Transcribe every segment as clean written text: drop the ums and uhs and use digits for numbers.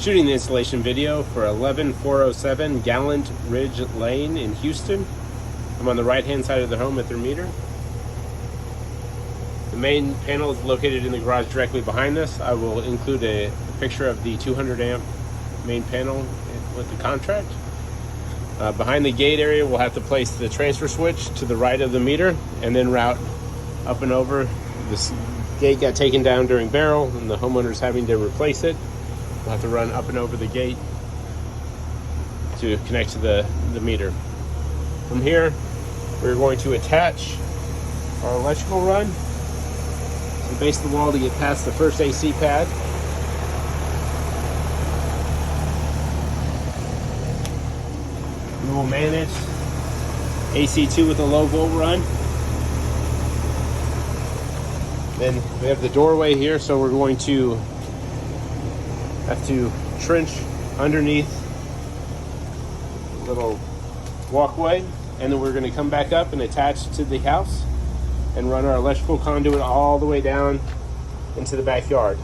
Shooting the installation video for 11407 Gallant Ridge Lane in Houston. I'm on the right hand side of the home at their meter. The main panel is located in the garage directly behind this. I will include a picture of the 200 amp main panel with the contract. Behind the gate area, we'll have to place the transfer switch to the right of the meter and then route up and over. This gate got taken down during barrel and the homeowner's having to replace it. We'll have to run up and over the gate to connect to the meter. From here, we're going to attach our electrical run to the base of the wall to get past the first AC pad. We will manage AC2 with a low volt run. Then we have the doorway here, so we're going to have to trench underneath a little walkway, and then we're going to come back up and attach to the house and run our electrical conduit all the way down into the backyard.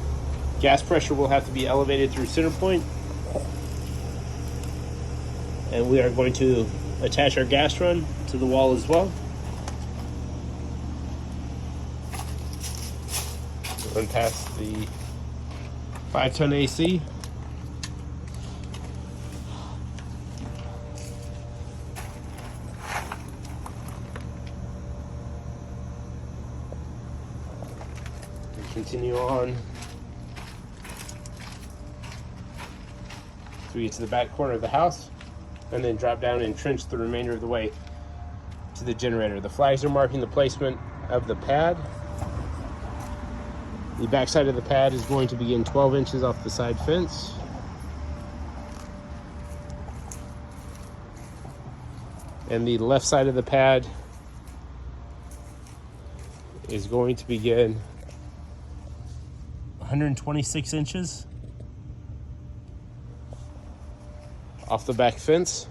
Gas pressure will have to be elevated through center point, and we are going to attach our gas run to the wall as well. Run past the 5-ton AC. And continue on so we get to the back corner of the house, and then drop down and trench the remainder of the way to the generator. The flags are marking the placement of the pad. The back side of the pad is going to begin 12 inches off the side fence. And the left side of the pad is going to begin 126 inches off the back fence.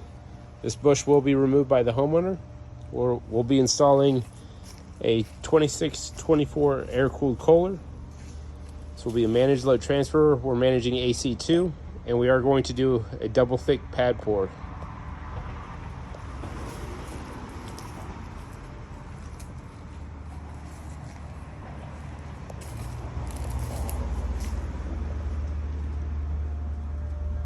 This bush will be removed by the homeowner. We'll be installing a 2624 air-cooled Kohler. This will be a managed load transfer. We're managing AC2, and we are going to do a double thick pad pour.